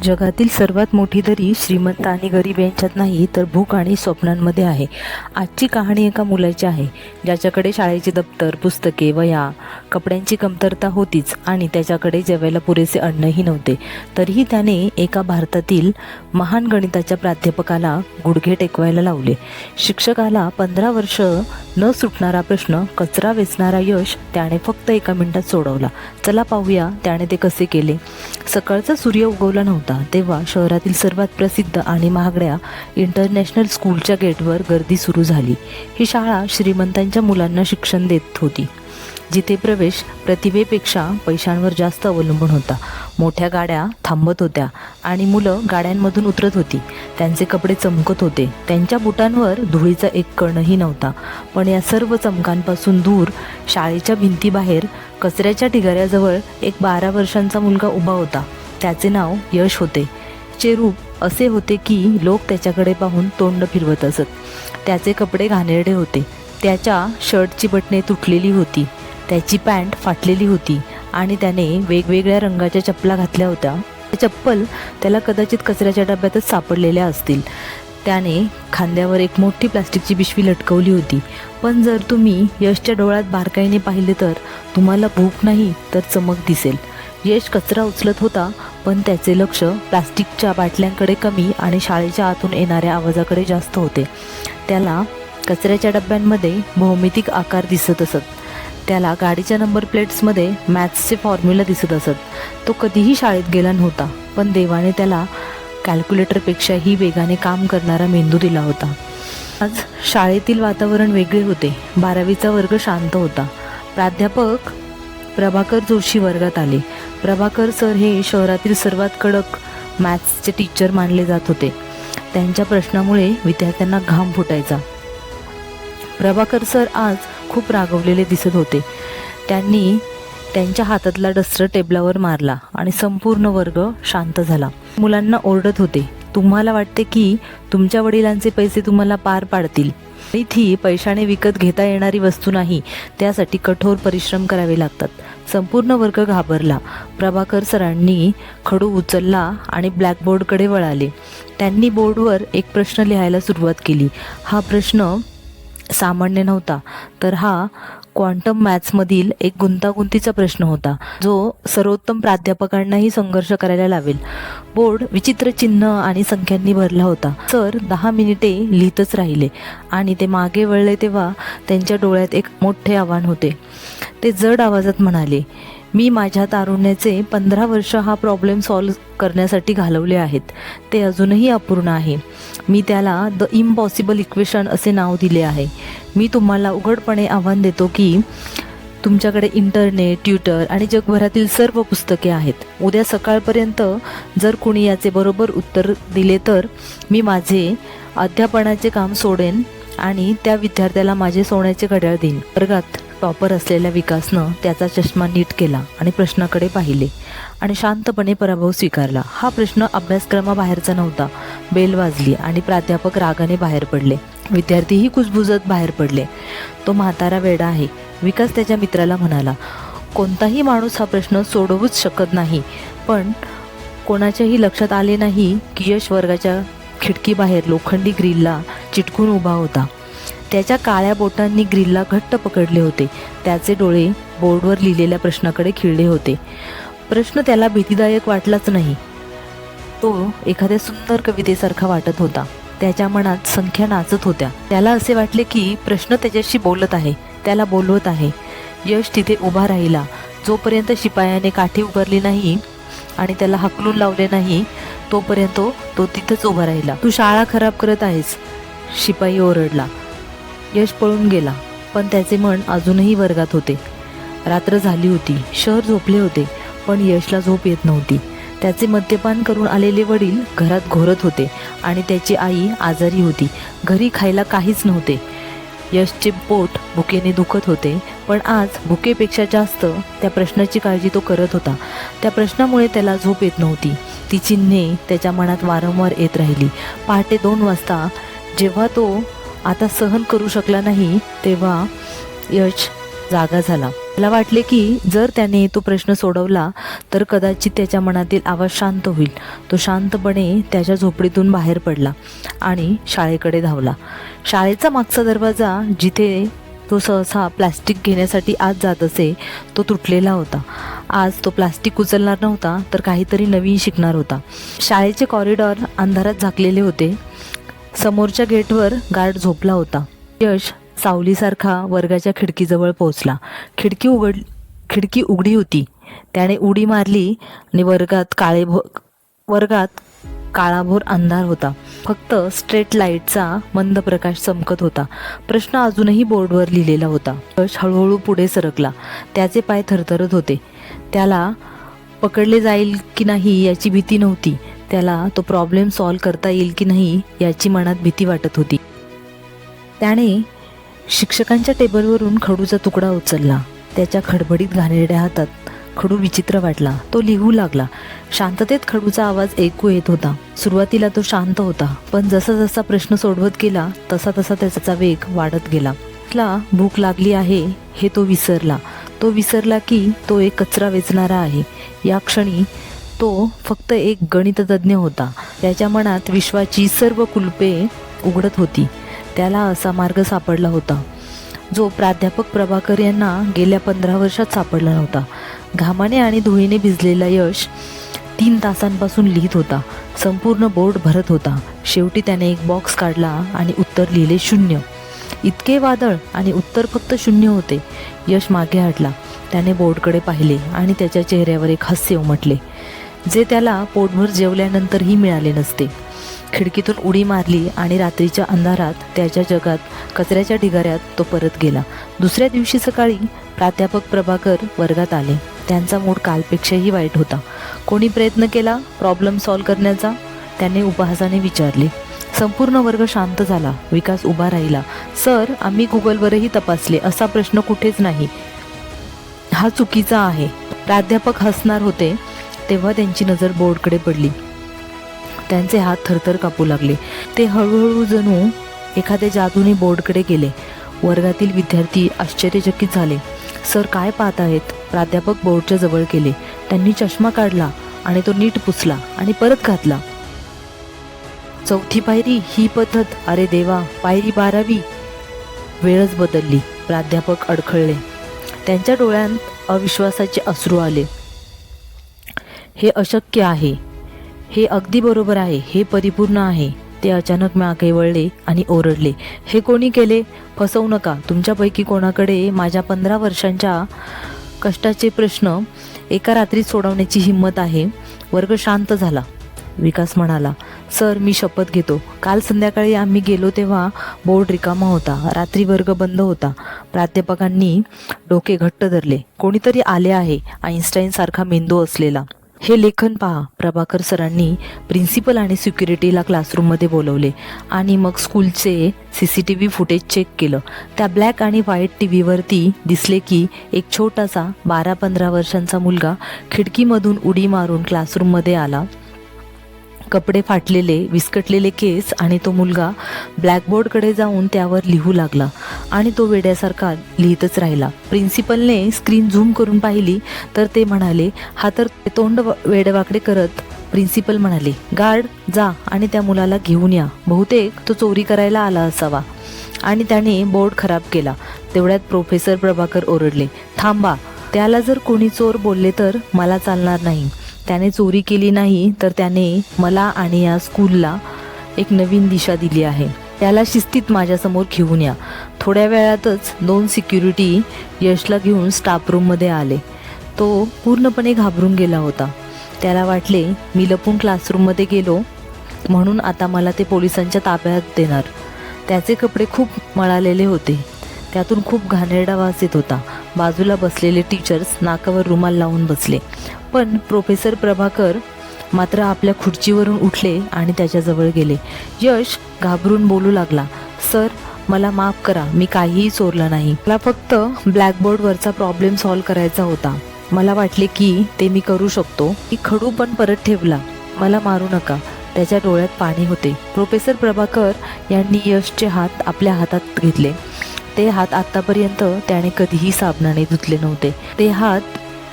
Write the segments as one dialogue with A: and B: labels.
A: जगातील सर्वात मोठी दरी श्रीमंत आणि गरीब यांच्यात नाही तर भूक आणि स्वप्नांमध्ये आहे. आजची कहाणी एका मुलाची आहे ज्याच्याकडे शाळेचे दप्तर, पुस्तके, वह्या, कपड्यांची कमतरता होतीच आणि त्याच्याकडे जेवायला पुरेसे अन्नही नव्हते. तरीही त्याने एका भारतातील महान गणिताच्या प्राध्यापकाला गुडघे टेकवायला लावले. शिक्षकाला 15 वर्ष न सुटणारा प्रश्न, कचरा वेचणारा यश त्याने फक्त 1 मिनिटात सोडवला. चला पाहूया त्याने ते कसे केले. सकाळचा सूर्य उगवला नव्हता तेव्हा शहरातील सर्वात प्रसिद्ध आणि महागड्या इंटरनॅशनल स्कूलच्या गेटवर गर्दी सुरू झाली. ही शाळा श्रीमंतांच्या मुलांना शिक्षण देत होती, जिथे प्रवेश प्रतिभेपेक्षा पैशांवर जास्त अवलंबून होता. मोठ्या गाड्या थांबत होत्या आणि मुलं गाड्यांमधून उतरत होती. त्यांचे कपडे चमकत होते, त्यांच्या बुटांवर धुळीचा एक कणही नव्हता. पण या सर्व चमकांपासून दूर शाळेच्या भिंतीबाहेर कचऱ्याच्या ढिगाऱ्याजवळ एक 12 वर्षांचा मुलगा उभा होता. त्याचे नाव यश होते. चे रूप असे होते की लोक त्याच्याकडे पाहून तोंड फिरवत असत. त्याचे कपडे घाणेरडे होते, त्याच्या शर्टची बटणे तुटलेली होती, त्याची पॅन्ट फाटलेली होती आणि त्याने वेगवेगळ्या रंगाच्या चपला घातल्या होत्या. चप्पल त्याला कदाचित कचऱ्याच्या डब्यातच सापडलेल्या असतील. त्याने खांद्यावर एक मोठी प्लास्टिकची पिशवी लटकवली होती. पण जर तुम्ही यशच्या डोळ्यात बारकाईने पाहिले तर तुम्हाला भूक नाही तर चमक दिसेल. यश कचरा उचलत होता, पण त्याचे लक्ष प्लास्टिकच्या बाटल्यांकडे कमी आणि शाळेच्या आतून येणाऱ्या आवाजाकडे जास्त होते. त्याला कचऱ्याच्या डब्यांमध्ये भौमितिक आकार दिसत असत, त्याला गाडीच्या नंबर प्लेट्समध्ये मॅथ्सचे फॉर्म्युला दिसत असत. तो कधीही शाळेत गेला नव्हता, पण देवाने त्याला कॅल्क्युलेटरपेक्षाही वेगाने काम करणारा मेंदू दिला होता. आज शाळेतील वातावरण वेगळे होते. 12वीचा वर्ग शांत होता. प्राध्यापक प्रभाकर जोशी वर्गात आले. प्रभाकर सर हे शहरातील सर्वात कडक मॅथ्सचे टीचर मानले जात होते. त्यांच्या प्रश्नामुळे विद्यार्थ्यांना घाम फुटायचा. प्रभाकर सर आज खूप रागवलेले दिसत होते. त्यांनी त्यांच्या हातातला डस्टर टेबलावर मारला आणि संपूर्ण वर्ग शांत झाला. मुलांना ओरडत होते, तुम्हाला वाटते की तुमच्या वडिलांचे पैसे तुम्हाला पार पाडतील. ही पैशाने विकत घेता येणारी वस्तू नाही, त्यासाठी कठोर परिश्रम करावे लागतात. संपूर्ण वर्ग घाबरला. प्रभाकर सरांनी खडू उचलला आणि ब्लॅकबोर्डकडे वळाले. त्यांनी बोर्डवर एक प्रश्न लिहायला सुरुवात केली. हा प्रश्न सामान्य नव्हता, तर हा क्वांटम मॅथ्समधील एक गुंतागुंतीचा प्रश्न होता, जो सर्वोत्तम प्राध्यापकांनाही संघर्ष करायला लावेल. बोर्ड विचित्र चिन्ह आणि संख्यांनी भरला होता. सर 10 मिनिटे लिहितच राहिले आणि ते मागे वळले तेव्हा त्यांच्या डोळ्यात एक मोठे आव्हान होते. ते जड आवाजात म्हणाले, मी माझ्या तारुण्याचे 15 वर्ष हा प्रॉब्लेम सॉल्व्ह करण्यासाठी घालवले आहेत. ते अजूनही अपूर्ण आहे. मी त्याला द इम्पॉसिबल इक्वेशन असे नाव दिले आहे. मी तुम्हाला उघडपणे आव्हान देतो की तुमच्याकडे इंटरनेट, ट्विटर आणि जगभरातील सर्व पुस्तके आहेत. उद्या सकाळपर्यंत जर कुणी याचे बरोबर उत्तर दिले तर मी माझे अध्यापनाचे काम सोडेन आणि त्या विद्यार्थ्याला माझे सोन्याचे घड्याळ देईन. वर्गात टॉपर असलेल्या विकासनं त्याचा चष्मा नीट केला आणि प्रश्नाकडे पाहिले आणि शांतपणे पराभव स्वीकारला. हा प्रश्न अभ्यासक्रमाबाहेरचा नव्हता. बेल वाजली आणि प्राध्यापक रागाने बाहेर पडले. विद्यार्थीही कुजबुजत बाहेर पडले. तो म्हातारा वेडा आहे, विकास त्याच्या मित्राला म्हणाला. कोणताही माणूस हा प्रश्न सोडवूच शकत नाही. पण कोणाच्याही लक्षात आले नाही की यश वर्गाच्या खिडकीबाहेर लोखंडी ग्रिलला चिटकून उभा होता. त्याच्या काळ्या बोटांनी ग्रिलला घट्ट पकडले होते. त्याचे डोळे बोर्डवर लिहिलेल्या प्रश्नाकडे खिळले होते. प्रश्न त्याला भीतीदायक वाटलाच नाही. तो एखाद्या सुंदर कवितेसारखा वाटत होता. त्याच्या मनात संख्या नाचत होत्या. त्याला असे वाटले की प्रश्न त्याच्याशी बोलत आहे, त्याला बोलवत आहे. यश तिथे उभा राहिला. जोपर्यंत शिपायाने काठी उगारली नाही आणि त्याला हाकलून लावले नाही तोपर्यंत तो तिथंच उभा राहिला. तू शाळा खराब करत आहेस, शिपाई ओरडला. यश पळून गेला, पण त्याचे मन अजूनही वर्गात होते. रात्र झाली होती. शहर झोपले होते, पण यशला झोप येत नव्हती. त्याचे मद्यपान करून आलेले वडील घरात घोरत होते आणि त्याची आई आजारी होती. घरी खायला काहीच नव्हते. यशचे पोट भुकेने दुखत होते, पण आज भुकेपेक्षा जास्त त्या प्रश्नाची काळजी तो करत होता. त्या प्रश्नामुळे त्याला झोप येत नव्हती. ती चिन्हे त्याच्या मनात वारंवार येत राहिली. पहाटे 2 वाजता जेव्हा तो आता सहन करू शकला नाही तेव्हा यश जागा झाला. मला वाटले की जर त्याने तो प्रश्न सोडवला तर कदाचित त्याच्या मनातील आवाज शांत होईल. तो शांतपणे त्याच्या झोपडीतून बाहेर पडला आणि शाळेकडे धावला. शाळेचा मागचा दरवाजा, जिथे तो सहसा प्लास्टिक घेण्यासाठी आत जात असे, तो तुटलेला होता. आज तो प्लास्टिक उचलणार नव्हता, तर काहीतरी नवीन शिकणार होता. शाळेचे कॉरिडॉर अंधारात झाकलेले होते. समोरच्या गेटवर गार्ड झोपला होता. यश सावलीसारखा वर्गाच्या खिडकीजवळ पोहोचला. खिडकी उघडी होती. त्याने उडी मारली आणि वर्गात काळाभोर अंधार होता. फक्त स्ट्रीट लाईटचा मंद प्रकाश चमकत होता. प्रश्न अजूनही बोर्डवर लिहिलेला होता. यश हळूहळू पुढे सरकला. त्याचे पाय थरथरत होते. त्याला पकडले जाईल की नाही याची भीती नव्हती. त्याला तो प्रॉब्लेम सॉल्व्ह करता येईल की नाही याची मनात भीती वाटत होती. त्याने शिक्षकांच्या टेबलवरून खडूचा तुकडा उचलला. त्याच्या खडबडीत घाणेरड्या हातात खडू विचित्र वाटला. तो लिहू लागला. शांततेत खडूचा आवाज ऐकू येत होता. सुरुवातीला तो शांत होता, पण जसा जसा प्रश्न सोडवत गेला तसा तसा त्याचा वेग वाढत गेला. त्याला भूक लागली आहे हे तो विसरला. तो विसरला की तो एक कचरा वेचणारा आहे. या क्षणी तो फक्त एक गणिततज्ञ होता. त्याच्या मनात विश्वाची सर्व कुलपे उघडत होती. त्याला असा मार्ग सापडला होता जो प्राध्यापक प्रभाकर यांना गेल्या 15 वर्षात सापडला नव्हता. घामाने आणि धुळीने भिजलेला यश 3 तासांपासून लिहित होता. संपूर्ण बोर्ड भरत होता. शेवटी त्याने एक बॉक्स काढला आणि उत्तर लिहिले 0. इतके वादळ आणि उत्तर फक्त 0 होते. यश मागे हटला. त्याने बोर्डकडे पाहिले आणि त्याच्या चेहऱ्यावर एक हास्य उमटले, जे त्याला पोटभर जेवल्यानंतरही मिळाले नसते. खिडकीतून उडी मारली आणि रात्रीच्या अंधारात त्याच्या जगात कचऱ्याच्या ढिगाऱ्यात तो परत गेला. दुसऱ्या दिवशी सकाळी प्राध्यापक प्रभाकर वर्गात आले. त्यांचा मूड कालपेक्षाही वाईट होता. कोणी प्रयत्न केला प्रॉब्लेम सॉल्व्ह करण्याचा? त्याने उपहासाने विचारले. संपूर्ण वर्ग शांत झाला. विकास उभा राहिला. सर, आम्ही गुगलवरही तपासले, असा प्रश्न कुठेच नाही. हा चुकीचा आहे. प्राध्यापक हसणार होते तेव्हा त्यांची नजर बोर्डकडे पडली. त्यांचे हात थरथर कापू लागले. ते हळूहळू जणू एखाद्या जादूने बोर्डकडे गेले. वर्गातील विद्यार्थी आश्चर्यचकित झाले. सर, काय पाहत आहेत? प्राध्यापक बोर्डच्या जवळ गेले. त्यांनी चष्मा काढला आणि तो नीट पुसला आणि परत घातला. 4थी पायरी ही पद्धत? अरे देवा, पायरी 12वी. वेळच बदलली. प्राध्यापक अडखळले. त्यांच्या डोळ्यात अविश्वासाचे अश्रू आले. हे अशक्य आहे. हे अगदी बरोबर आहे. हे परिपूर्ण आहे. ते अचानक मागे वळले आणि ओरडले. हे कोणी केले? फसवू नका. तुमच्यापैकी कोणाकडे माझ्या 15 वर्षांच्या कष्टाचे प्रश्न एका रात्रीत सोडवण्याची हिंमत आहे? वर्ग शांत झाला. विकास म्हणाला, सर, मी शपथ घेतो. काल संध्याकाळी आम्ही गेलो तेव्हा बोर्ड रिकामा होता. रात्री वर्ग बंद होता. प्राध्यापकांनी डोके घट्ट धरले. कोणीतरी आले आहे. आईन्स्टाईन सारखा मेंदू असलेला. हे लेखन पहा. प्रभाकर सरांनी प्रिन्सिपल आणि सिक्युरिटीला क्लासरूममध्ये बोलवले आणि मग स्कूलचे CCTV फुटेज चेक केलं. त्या ब्लॅक आणि व्हाईट TVवरती दिसले की एक छोटासा 12-15 वर्षांचा मुलगा खिडकीमधून उडी मारून क्लासरूममध्ये आला. कपडे फाटलेले, विस्कटलेले केस, आणि तो मुलगा ब्लॅकबोर्डकडे जाऊन त्यावर लिहू लागला आणि तो वेड्यासारखा लिहितच राहिला. प्रिन्सिपलने स्क्रीन झूम करून पाहिली तर ते म्हणाले, हा तर तोंड वेडवाकडे करत. प्रिन्सिपल म्हणाले, गार्ड, जा आणि त्या मुलाला घेऊन या. बहुतेक तो चोरी करायला आला असावा आणि त्याने बोर्ड खराब केला. तेवढ्यात प्रोफेसर प्रभाकर ओरडले, थांबा. त्याला जर कोणी चोर बोलले तर मला चालणार नाही. त्याने चोरी केली नाही, तर त्याने मला आणि या स्कूलला एक नवीन दिशा दिली आहे. त्याला शिस्तीत माझ्यासमोर घेऊन या. थोड्या वेळातच 2 सिक्युरिटी यशला घेऊन स्टाफ रूममध्ये आले. तो पूर्णपणे घाबरून गेला होता. त्याला वाटले, मी लपून क्लासरूममध्ये गेलो म्हणून आता मला ते पोलिसांच्या ताब्यात देणार. त्याचे कपडे खूप मळालेले होते. त्यातून खूप घाणेरडा वास येत होता. बाजूला बसलेले टीचर्स नाकावर रुमाल लावून बसले. पण प्रोफेसर प्रभाकर मात्र आपल्या खुर्चीवरून उठले आणि त्याच्याजवळ गेले. यश घाबरून बोलू लागला, सर, मला माफ करा. मी काहीही चोरलं नाही. मला फक्त ब्लॅकबोर्डवरचा प्रॉब्लेम सॉल्व्ह करायचा होता. मला वाटले की ते मी करू शकतो. मी खडू पण परत ठेवला. मला मारू नका. त्याच्या डोळ्यात पाणी होते. प्रोफेसर प्रभाकर यांनी यशचे हात आपल्या हातात घेतले. ते हात आतापर्यंत त्याने कधीही साबणाने धुतले नव्हते. ते हात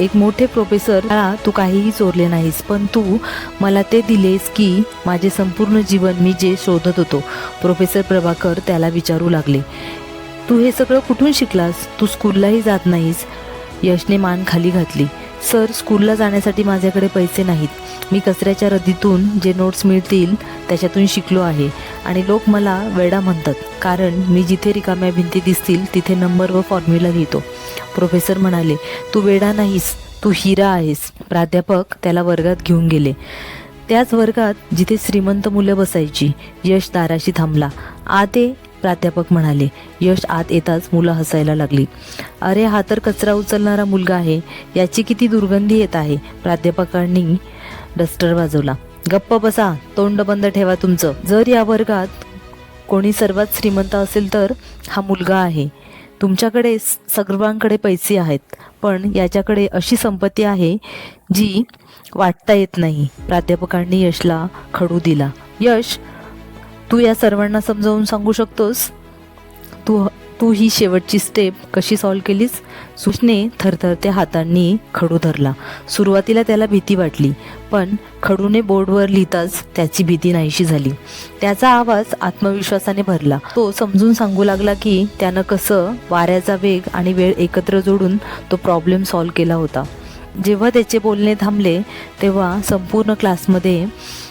A: एक मोठे प्रोफेसर, तू काहीही चोरले नाहीस, पण तू मला ते दिलेस की माझे संपूर्ण जीवन मी जे शोधत होतो. प्रोफेसर प्रभाकर त्याला विचारू लागले, तू हे सगळं कुठून शिकलास? तू स्कूललाही जात नाहीस. यशने मान खाली घातली. सर, स्कूलला जाण्यासाठी माझ्याकडे पैसे नाहीत. मी कचऱ्याच्या रद्दीतून जे नोट्स मिळतील त्याच्यातून शिकलो आहे. आणि लोक मला वेडा म्हणतात, कारण मी जिथे रिकाम्या भिंती दिसतील तिथे नंबर व फॉर्म्युला लिहितो. प्रोफेसर म्हणाले, तू वेडा नाहीस, तू हिरा आहेस. प्राध्यापक त्याला वर्गात घेऊन गेले. त्याच वर्गात जिथे श्रीमंत मुलं बसायची. यश दाराशी थांबला. आत ये, प्राध्यापक म्हणाले. यश आत येताच मुलं हसायला लागली. अरे, हा तर कचरा उचलणारा मुलगा आहे, याची किती दुर्गंधी येत आहे. प्राध्यापकांनी डस्टर वाजवला. गप्प बसा, तोंड बंद ठेवा तुमचं. जर या वर्गात कोणी सर्वात श्रीमंत असेल तर हा मुलगा आहे. तुमच्याकडे सर्वांकडे पैसे आहेत, पण याच्याकडे अशी संपत्ती आहे जी वाटता येत नाही. प्राध्यापकांनी यशला खडू दिला. यश, तू या सर्वांना समजावून सांगू शकतोस तू ही शेवटची स्टेप कशी सॉल्व्ह केलीस? सुशने थरथरत्या हातांनी खडू धरला. सुरुवातीला त्याला भीती वाटली, पण खडूने बोर्डवर लिहिताच त्याची भीती नाहीशी झाली. त्याचा आवाज आत्मविश्वासाने भरला. तो समजून सांगू लागला की त्यानं कसं वाऱ्याचा वेग आणि वेळ एकत्र जोडून तो प्रॉब्लेम सॉल्व्ह केला होता. जेव्हा त्याचे बोलणे थांबले तेव्हा संपूर्ण क्लासमध्ये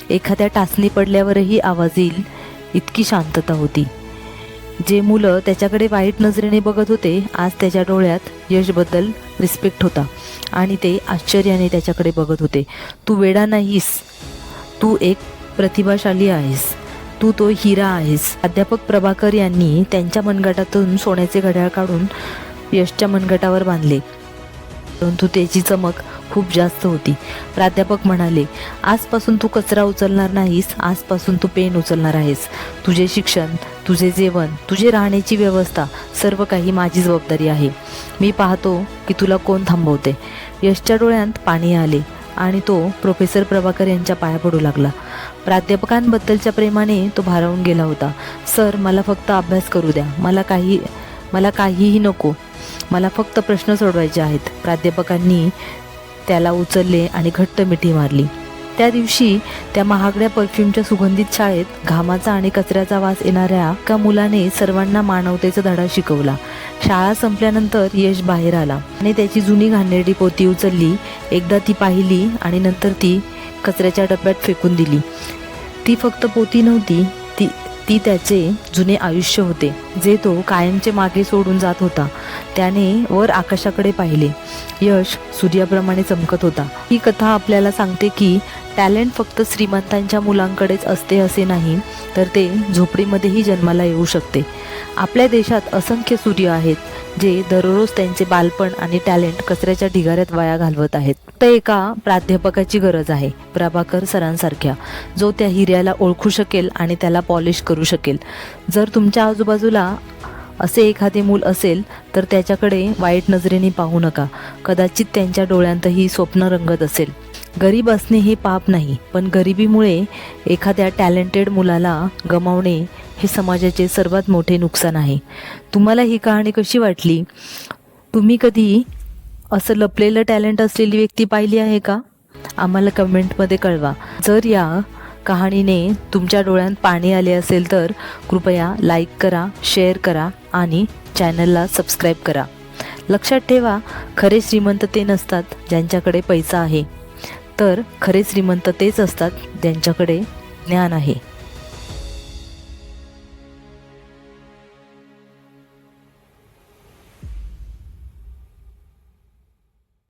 A: एखाद्या टाचणी पडल्यावरही आवाज येईल इतकी शांतता होती. जे मुलं त्याच्याकडे वाईट नजरेने बघत होते, आज त्याच्या डोळ्यात यशबद्दल रिस्पेक्ट होता आणि ते आश्चर्याने त्याच्याकडे बघत होते. तू वेडा नाहीस, तू एक प्रतिभाशाली आहेस, तू तो हिरा आहेस. अध्यापक प्रभाकर यांनी त्यांच्या मनगटातून सोन्याचे घड्याळ काढून यशच्या मनगटावर बांधले, परंतु त्याची चमक खूप जास्त होती. प्राध्यापक म्हणाले, आजपासून तू कचरा उचलणार नाहीस, आजपासून तू पेन उचलणार आहेस. तुझे शिक्षण, तुझे जेवण, तुझे राहण्याची व्यवस्था, सर्व काही माझी जबाबदारी आहे. मी पाहतो की तुला कोण थांबवते. यशच्या डोळ्यात पाणी आले आणि तो प्रोफेसर प्रभाकर यांच्या पाया पडू लागला. प्राध्यापकांबद्दलच्या प्रेमाने तो भारावून गेला होता. सर, मला फक्त अभ्यास करू द्या, मला काहीही नको, मला फक्त प्रश्न सोडवायचे आहेत. प्राध्यापकांनी त्याला उचलले आणि घट्ट मिठी मारली. त्या दिवशी त्या महागड्या परफ्यूमच्या सुगंधित शाळेत घामाचा आणि कचऱ्याचा वास येणाऱ्या एका मुलाने सर्वांना मानवतेचा धडा शिकवला. शाळा संपल्यानंतर यश बाहेर आला आणि त्याची जुनी घाणेरडी पोती उचलली. एकदा ती पाहिली आणि नंतर ती कचऱ्याच्या डब्यात फेकून दिली. ती फक्त पोती नव्हती, ती त्याचे जुने आयुष्य होते, जे तो कायमचे मागे सोडून जात होता. त्याने वर आकाशाकडे पाहिले. यश सूर्याप्रमाणे चमकत होता. ही कथा आपल्याला सांगते की टॅलेंट फक्त श्रीमंतांच्या मुलांकडेच असते असे नाही, तर ते झोपडीमध्येही जन्माला येऊ शकते. आपल्या देशात असंख्य सूर्य आहेत जे दररोज त्यांचे बालपण आणि टॅलेंट कचऱ्याच्या ढिगाऱ्यात वाया घालवत आहेत. तर एका प्राध्यापकाची गरज आहे, प्रभाकर सरांसारख्या, जो त्या हिऱ्याला ओळखू शकेल आणि त्याला पॉलिश करू शकेल. जर तुमच्या आजूबाजूला असे एखादे मूल असेल तर त्याच्याकडे वाईट नजरेने पाहू नका. कदाचित त्यांच्या डोळ्यांतही स्वप्न रंगत असेल. गरीब असणे हे पाप नाही, पण गरिबीमुळे एखाद्या टॅलेंटेड मुलाला गमावणे हे समाजाचे सर्वात मोठे नुकसान आहे. तुम्हाला ही कहाणी कशी वाटली? तुम्ही कधी असं लपलेलं टॅलेंट असलेली व्यक्ती पाहिली आहे का? आम्हाला कमेंटमध्ये कळवा. जर या कहाणीने तुमच्या डोळ्यात पाणी आले असेल तर कृपया लाईक करा, शेअर करा आणि चॅनलला सबस्क्राईब करा. लक्षात ठेवा, खरे श्रीमंत ते नसतात ज्यांच्याकडे पैसा आहे, तर खरे श्रीमंत तेच असतात ज्यांच्याकडे ज्ञान आहे.